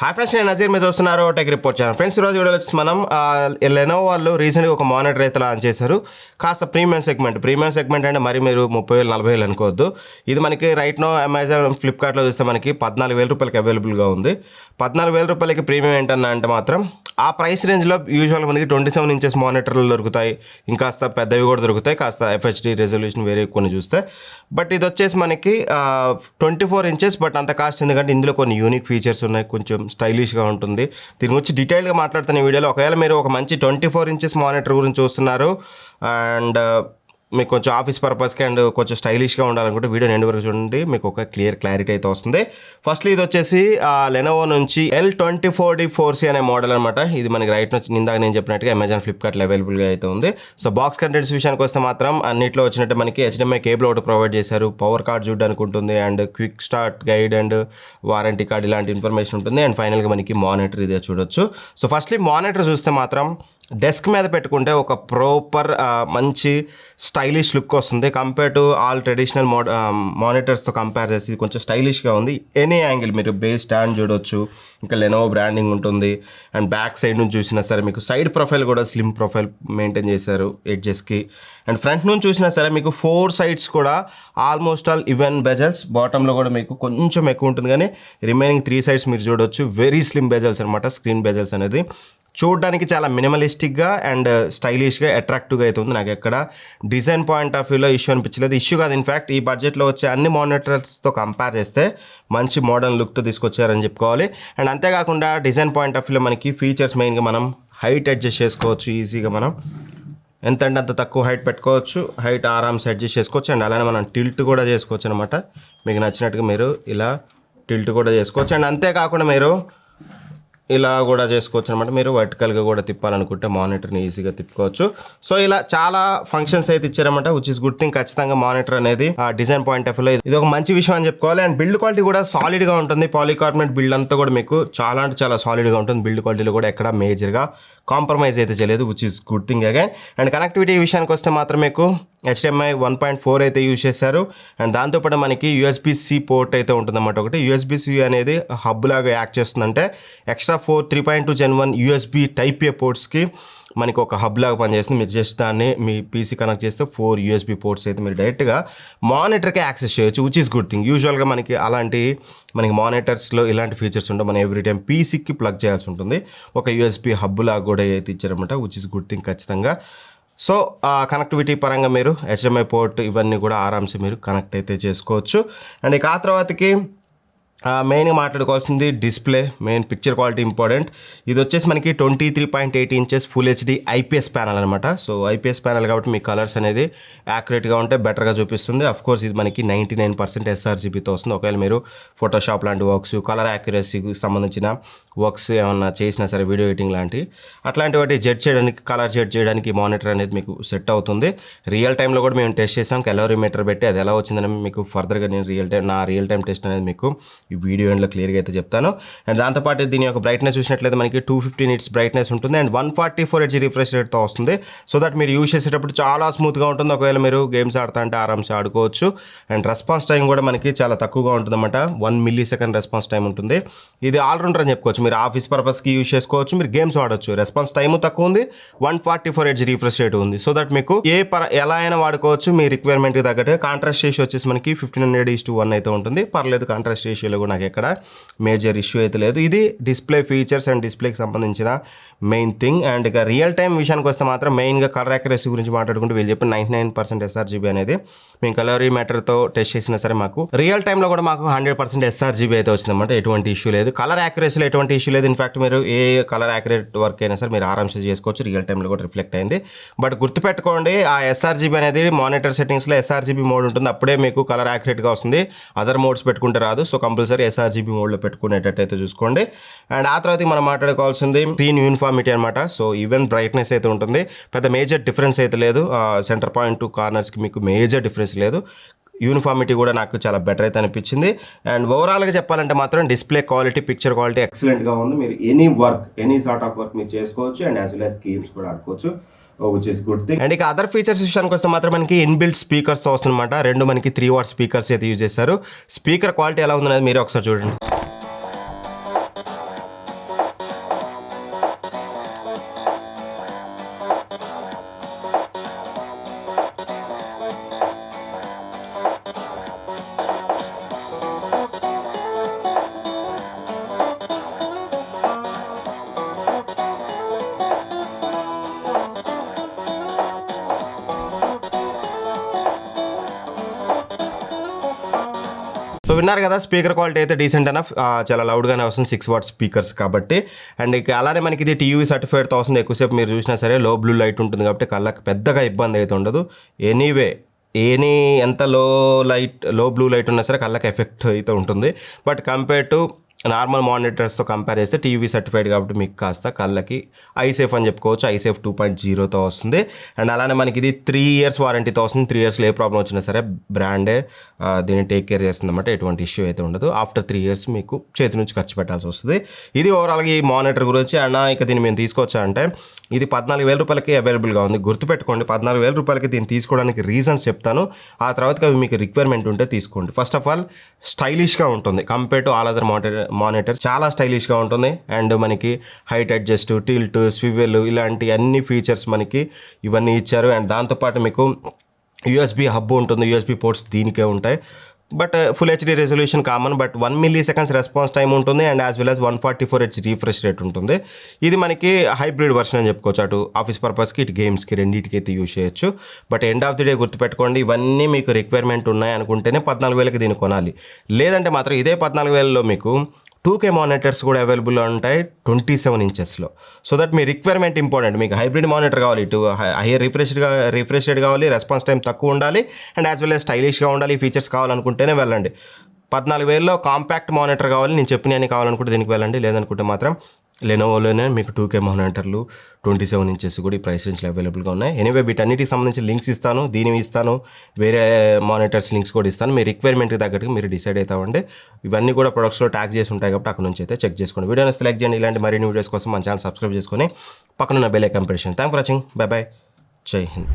Hi friends, నేను నజీర్. మీరు చూస్తున్నారు టెక్ రిపోర్ట్ ఛానల్. ఫ్రెండ్స్, ఈరోజు వీడియోలో వచ్చి మనం లెనోవో వాళ్ళు రీసెంట్గా ఒక మానిటర్ అయితే లాంచ్ చేశారు. కాస్త ప్రీమియం సెగ్మెంట్ అంటే మరి మీరు 30,000 40,000 అనుకోవద్దు. ఇది మనకి రైట్ నో అమెజాన్ ఫ్లిప్కార్ట్లో చూస్తే మనకి 14,000 రూపాయలకి అవైలబుల్గా ఉంది. 14,000 రూపాయలకి ప్రీమియం ఏంటన్నా అంటే మాత్రం ఆ ప్రైస్ రేంజ్లో యూజువల్గా మనకి 27 ఇంచెస్ మానిటర్లు దొరుకుతాయి, ఇంకాస్త పెద్దవి కూడా దొరుకుతాయి, కాస్త FHD రెజల్యూషన్ వేరే కొన్ని చూస్తే. బట్ ఇది వచ్చేసి మనకి 24 ఇంచెస్. బట్ అంత కాస్ట్ ఎందుకంటే ఇందులో కొన్ని యూనిక్ ఫీచర్స్ ఉన్నాయి, కొంచెం స్టైలిష్గా ఉంటుంది. దీని గురించి డీటెయిల్గా మాట్లాడుతున్న ఈ వీడియోలో. ఒకవేళ మీరు ఒక మంచి 24 ఇంచెస్ మానిటర్ గురించి చూస్తున్నారు అండ్ మీకు కొంచెం ఆఫీస్ పర్పస్కి అండ్ కొంచెం స్టైలిష్గా ఉండాలనుకుంటే వీడియో ఎండ్ వరకు చూడండి, మీకు ఒక క్లారిటీ అయితే వస్తుంది. ఫస్ట్లీ ఇది వచ్చేసి లెనోవో నుంచి L24D4C అనే మోడల్ అనమాట. ఇది మనకి రైట్ నుంచి ఇందాక నేను చెప్పినట్టుగా అమెజాన్ ఫ్లిప్కార్ట్లో అవైలబుల్గా అయితే ఉంది. సో బాక్స్ కంటెంట్స్ విషయానికి వస్తే మాత్రం అన్నింటిలో వచ్చినట్టు మనకి HDMI కేబుల్ ఒకటి ప్రొవైడ్ చేశారు, పవర్ కార్డ్ చూడడానికి ఉంటుంది, and quick start guide and warranty card ఇలాంటి ఇన్ఫర్మేషన్ ఉంటుంది. అండ్ ఫైనల్గా మనకి మానిటర్ ఇదే చూడొచ్చు. సో ఫస్ట్లీ మానిటర్ చూస్తే మాత్రం డెస్క్ మీద పెట్టుకుంటే ఒక ప్రాపర్ మంచి స్టైలిష్ లుక్ వస్తుంది. కంపేర్ టు ఆల్ ట్రెడిషనల్ మానిటర్స్తో కంపేర్ చేసి ఇది కొంచెం స్టైలిష్గా ఉంది. ఎనీ యాంగిల్ మీరు బేస్ స్టాండ్ చూడొచ్చు, ఇంకా లెనోవో బ్రాండింగ్ ఉంటుంది. అండ్ బ్యాక్ సైడ్ నుంచి చూసినా సరే మీకు సైడ్ ప్రొఫైల్ కూడా స్లిమ్ ప్రొఫైల్ మెయింటైన్ చేశారు ఎడ్జెస్కి. అండ్ ఫ్రంట్ నుంచి చూసినా సరే మీకు 4 సైడ్స్ కూడా ఆల్మోస్ట్ ఆల్ ఈవెన్ బెజల్స్. బాటంలో కూడా మీకు కొంచెం ఎక్కువ ఉంటుంది, కానీ రిమైనింగ్ 3 సైడ్స్ మీరు చూడొచ్చు వెరీ స్లిమ్ బెజల్స్ అనమాట. స్క్రీన్ బెజల్స్ అనేది చూడడానికి చాలా మినిమలిస్టిక్గా అండ్ స్టైలిష్గా అట్రాక్టివ్గా అయితే ఉంది. నాకు ఎక్కడ డిజైన్ పాయింట్ ఆఫ్ వ్యూలో ఇష్యూ అనిపించలేదు. ఇష్యూ కాదు, ఇన్ఫ్యాక్ట్ ఈ బడ్జెట్లో వచ్చే అన్ని మానిటర్స్తో కంపేర్ చేస్తే మంచి మోడర్న్ లుక్తో తీసుకొచ్చారని చెప్పుకోవాలి. అండ్ అంతేకాకుండా డిజైన్ పాయింట్ ఆఫ్ వ్యూలో మనకి ఫీచర్స్ మెయిన్గా మనం హైట్ అడ్జస్ట్ చేసుకోవచ్చు ఈజీగా. మనం ఎంత అంటే అంత తక్కువ హైట్ పెట్టుకోవచ్చు, హైట్ ఆరామ్స్ అడ్జస్ట్ చేసుకోవచ్చు. అండ్ అలానే మనం టిల్ట్ కూడా చేసుకోవచ్చు అనమాట. మీకు నచ్చినట్టుగా మీరు ఇలా టిల్ట్ కూడా చేసుకోవచ్చు. అండ్ అంతేకాకుండా మీరు ఇలా కూడా చేసుకోవచ్చు అనమాట. మీరు వర్టికల్గా కూడా తిప్పాలనుకుంటే మానిటర్ని ఈజీగా తిప్పుకోవచ్చు. సో ఇలా చాలా ఫంక్షన్స్ అయితే ఇచ్చారన్నమాట, విచ్ ఇస్ గుడ్ థింగ్. ఖచ్చితంగా మానిటర్ అనేది ఆ డిజైన్ పాయింట్ ఆఫ్ వ్యూలో ఇది ఒక మంచి విషయం అని చెప్పుకోవాలి. అండ్ బిల్డ్ క్వాలిటీ కూడా సాలిడ్గా ఉంటుంది. పాలికార్బోనేట్ బిల్డ్ అంతా కూడా మీకు చాలా అంటే చాలా సాలిడ్గా ఉంటుంది. బిల్డ్ క్వాలిటీలో కూడా ఎక్కడ మేజర్గా కాంప్రమైజ్ అయితే చేయలేదు, which is good thing again. And connectivity విషయానికి వస్తే మాత్రం మీకు HDMI 1.4 అయితే యూజ్ చేశారు. అండ్ దాంతోపాటు మనకి USB-C పోర్ట్ అయితే ఉంటుందన్నమాట. ఒకటి USB-C అనేది హబ్ లాగా యాక్ట్ చేస్తుందంటే ఎక్స్ట్రా 3.2 Gen 1 USB Type-A పోర్ట్స్కి మనకి ఒక హబ్ లాగా పనిచేస్తుంది. మీరు జస్ట్ దాన్ని మీ PC కనెక్ట్ చేస్తే 4 USB పోర్ట్స్ అయితే మీరు డైరెక్ట్గా మానిటర్కి యాక్సెస్ చేయొచ్చు, విచ్ ఈస్ గుడ్ థింగ్. యూజువల్గా మనకి మనకి మానిటర్స్లో ఇలాంటి ఫీచర్స్ ఉంటాయి. మనం ఎవ్రీ టైం PCకి ప్లగ్ చేయాల్సి ఉంటుంది. ఒక USB హబ్ లాగా కూడా అయితే ఇచ్చారన్నమాట, విచ్ ఈస్ గుడ్ థింగ్ ఖచ్చితంగా. సో కనెక్టివిటీ పరంగా మీరు HDMI పోర్ట్ ఇవన్నీ కూడా ఆరామ్సే మీరు కనెక్ట్ అయితే చేసుకోవచ్చు. అండ్ ఇక ఆ తర్వాతకి మెయిన్గా మాట్లాడుకోవాల్సింది display, main picture quality important. ఇది వచ్చేసి మనకి 23.8 inches full HD IPS panel అనమాట. సో IPS ప్యానల్ కాబట్టి మీ కలర్స్ అనేది యాక్యురేట్గా ఉంటే బెటర్గా చూపిస్తుంది. అఫ్కోర్స్ ఇది మనకి 99% sRGBతో వస్తుంది. ఒకవేళ మీరు ఫోటోషాప్ లాంటి వర్క్స్, కలర్ యాక్యురసీకి సంబంధించిన వర్క్స్ ఏమన్నా చేసినా సరే, వీడియో ఎడిటింగ్ అట్లాంటి వాటి కలర్ జెడ్ చేయడానికి మానిటర్ అనేది మీకు సెట్ అవుతుంది. రియల్ టైంలో కూడా మేము టెస్ట్ చేసాం, కెలోరీమీటర్ పెట్టి అది ఎలా వచ్చిందని మీకు ఫర్దర్గా నేను రియల్ టైం టెస్ట్ అనేది మీకు ఈ వీడియో ఎండ్లో క్లియర్గా అయితే చెప్తాను. అండ్ దాంతోపాటు దీని యొక్క బ్రైట్నెస్ చూసినట్లయితే మనకి 250 nits బ్రైట్నెస్ ఉంటుంది. అండ్ 144 Hz రిఫ్రెష్ రేట్తో వస్తుంది. సో దట్ మీరు యూజ్ చేసేటప్పుడు చాలా స్మూత్గా ఉంటుంది. ఒకవేళ మీరు గేమ్స్ ఆడుతా అంటే ఆరామ్సే ఆడుకోవచ్చు. అండ్ రెస్పాన్స్ టైం కూడా మనకి చాలా తక్కువగా ఉంటుంది అన్నమాట. 1 millisecond రెస్పాన్స్ టైం ఉంటుంది. ఇది ఆల్రౌండర్ అని చెప్పుకోవచ్చు. మీరు ఆఫీస్ పర్పస్కి యూజ్ చేసుకోవచ్చు, మీరు గేమ్స్ ఆడవచ్చు. రెస్పాన్స్ టైము తక్కువ ఉంది, 144 Hz రిఫ్రెష్ రేట్ ఉంది. సో దట్ మీకు ఎలా అయినా వాడుకోవచ్చు మీ రిక్వైర్మెంట్కి తగ్గట్టు. కాంట్రాస్ట్ రేషియో వచ్చేసి మనకి 1500:1 అయితే ఉంటుంది. పర్లేదు, కాంట్రాస్ట్ రేషియోలో కూడా నాకు ఎక్కడ మేజర్ ఇష్యూ అయితే లేదు. ఇది డిస్ప్లే ఫీచర్స్ అండ్ డిస్ప్లేకి సంబంధించిన మెయిన్ థింగ్. అండ్ ఇక రియల్ టైం విషయానికి వస్తే మాత్రం మెయిన్గా కలర్ యాక్యురసీ గురించి మాట్లాడుకుంటే వీళ్ళు చెప్పిన 99% sRGB అనేది మేము కలరీమీటర్తో టెస్ట్ చేసినా సరే మాకు రియల్ టైంలో కూడా మాకు 100% sRGB అయితే వచ్చిందన్నమాట. ఎటువంటి ఇష్యూ లేదు. కలర్ యాక్యురసీలో ఎటువంటి ఇష్యూ లేదు. ఇన్ఫాక్ట్ మీరు ఏ కలర్ యాక్యురేట్ వర్క్ అయినా సరే మీరు ఆరామ్సే చేసుకోవచ్చు. రియల్ టైంలో కూడా రిఫ్లెక్ట్ అయింది. బట్ గుర్తుపెట్టుకోండి, ఆ sRGB అనేది మానిటర్ సెట్టింగ్స్లో sRGB మోడ్ ఉంటుంది, అప్పుడే మీకు కలర్ యాక్యురేట్గా వస్తుంది. అదర్ మోడ్స్ పెట్టుకుంటే రాదు. సో కంపల్సరీ sRGB మోడ్లో పెట్టుకునేటట్టయితే చూసుకోండి. అండ్ ఆ తర్వాత మనం మాట్లాడుకోవాల్సింది స్క్రీన్ యూనిఫార్మిటీ అనమాట. సో ఈవెన్ బ్రైట్నెస్ అయితే ఉంటుంది, పెద్ద మేజర్ డిఫరెన్స్ అయితే లేదు. సెంటర్ పాయింట్ టు కార్నర్స్కి మీకు మేజర్ డిఫరెన్స్ లేదు. యూనిఫార్మిటీ కూడా నాకు చాలా బెటర్ అయితే అనిపించింది. అండ్ ఓవరాల్గా చెప్పాలంటే మాత్రం డిస్ప్లే క్వాలిటీ, పిక్చర్ క్వాలిటీ ఎక్సలెంట్గా ఉంది. మీరు ఎనీ సార్ట్ ఆఫ్ వర్క్ మీరు చేసుకోవచ్చు. And as well as games కూడా ఆడుకోవచ్చు, which is good thing. And ఇక అదర్ ఫీచర్స్ విషయానికి వస్తే మాత్రం మనకి ఇన్బిల్ట్ స్పీకర్స్తో వస్తుందన్నమాట. 2 మనకి 3 watt స్పీకర్స్ అయితే యూజ్ చేశారు. స్పీకర్ క్వాలిటీ ఎలా ఉందనేది మీరు ఒకసారి చూడండి. విన్నారు కదా, స్పీకర్ క్వాలిటీ అయితే డీసెంట్ ఎనఫ్, చాలా లౌడ్గానే వస్తుంది, 6 వాట్ స్పీకర్స్ కాబట్టి. అండ్ ఇక అలానే మనకి ఇది టీయూవీ సర్టిఫైడ్తో వస్తుంది. ఎక్కువసేపు మీరు చూసినా సరే లో బ్లూ లైట్ ఉంటుంది కాబట్టి కళ్ళకి పెద్దగా ఇబ్బంది అయితే ఉండదు. ఎనీవే ఎంత లో బ్లూ లైట్ ఉన్నా సరే కళ్ళకి ఎఫెక్ట్ అయితే ఉంటుంది. బట్ కంపేర్ టు నార్మల్ మానిటర్స్తో కంపేర్ చేస్తే టీవీ సర్టిఫైడ్ కాబట్టి మీకు కాస్త కళ్ళకి ఐసేఫ్ అని చెప్పుకోవచ్చు. ఐసేఫ్ 2.0తో వస్తుంది. అండ్ అలానే మనకి ఇది 3 ఇయర్స్ వారంటీతో వస్తుంది. 3 ఇయర్స్లో ఏ ప్రాబ్లం వచ్చినా సరే బ్రాండే దీన్ని టేక్ కేర్ చేస్తుంది అన్నమాట. ఎటువంటి ఇష్యూ అయితే ఉండదు. ఆఫ్టర్ 3 ఇయర్స్ మీకు చేతి నుంచి ఖర్చు పెట్టాల్సి వస్తుంది. ఇది ఓవరాల్గా ఈ మానిటర్ గురించి. అన్న ఇక దీన్ని మేము తీసుకోవచ్చా అంటే ఇది 14,000 రూపాయలకి అవైలబుల్గా ఉంది. గుర్తుపెట్టుకోండి, 14,000 రూపాయలకి దీన్ని తీసుకోవడానికి రీజన్స్ చెప్తాను. ఆ తర్వాత అవి మీకు రిక్వైర్మెంట్ ఉంటే తీసుకోండి. ఫస్ట్ ఆఫ్ ఆల్ స్టైలిష్గా ఉంటుంది compare to all other monitor, చాలా స్టైలిష్గా ఉంటుంది. అండ్ మనకి హైట్ అడ్జస్ట్, టిల్ట్, స్వివెల్ ఇలాంటి అన్ని ఫీచర్స్ మనకి ఇవన్నీ ఇచ్చారు. అండ్ దాంతోపాటు మీకు యూఎస్బీ హబ్ ఉంటుంది. యూఎస్బీ పోర్ట్స్ దీనికే ఉంటాయి. But full HD resolution common, but 1 millisecond response time ఉంటుంది. And as well as 144Hz refresh rate ఉంటుంది. ఇది మనకి హైబ్రిడ్ వర్షన్ అని చెప్పుకోవచ్చు. అటు ఆఫీస్ పర్పస్కి, ఇటు గేమ్స్కి రెండింటికి అయితే యూజ్ చేయొచ్చు. But end of the day గుర్తుపెట్టుకోండి, ఇవన్నీ మీకు రిక్వైర్మెంట్ ఉన్నాయి అనుకుంటేనే 14,000కి దీన్ని కొనాలి. లేదంటే మాత్రం ఇదే 14,000లో మీకు 2K మానిటర్స్ కూడా అవైలబుల్ ఉంటాయి 27 ఇంచెస్లో. సో దట్ మీ రిక్వైర్మెంట్ ఇంపార్టెంట్. మీకు హైబ్రిడ్ మానిటర్ కావాలి, ఇటు హైయర్ రిఫ్రెష్ రేట్ కావాలి, రెస్పాన్స్ టైం తక్కువ ఉండాలి, అండ్ యాజ్ వెల్ యాజ్ స్టైలిష్గా ఉండాలి, ఫీచర్స్ కావాలనుకుంటేనే వెళ్ళండి. 14,000లో కాంపాక్ట్ మానిటర్ కావాలి, నేను చెప్పిన అన్ని కావాలనుకుంటే దీనికి వెళ్ళండి. లేదనుకుంటే మాత్రం లెనోవోలోనే మీకు 2K మానిటర్లు 27 ఇంచెస్ కూడా ఈ ప్రైస్ రేంజ్లో అవైలబుల్గా ఉన్నాయి. ఎనీవే వీటన్నిటికి సంబంధించి లింక్స్ ఇస్తాను, దీనివి ఇస్తాను, వేరే మానిటర్స్ లింక్స్ కూడా ఇస్తాను. మీ రిక్వైర్మెంట్కి తగ్గట్టుగా మీరు డిసైడ్ అవుతామండి. ఇవన్నీ కూడా ప్రొడక్ట్స్లో ట్యాగ్ చేసి ఉంటాయి కాబట్టి అక్కడ నుంచి అయితే చెక్ చేసుకోండి. వీడియోని సెలెక్ట్ చేయండి. ఇలాంటి మరిన్ని వీడియోస్ కోసం మన ఛానల్ సబ్స్క్రైబ్ చేసుకొని పక్కన బెల్ ఐకాన్ ప్రెస్ చేయండి. Thank for watching. By by. జై హింద్.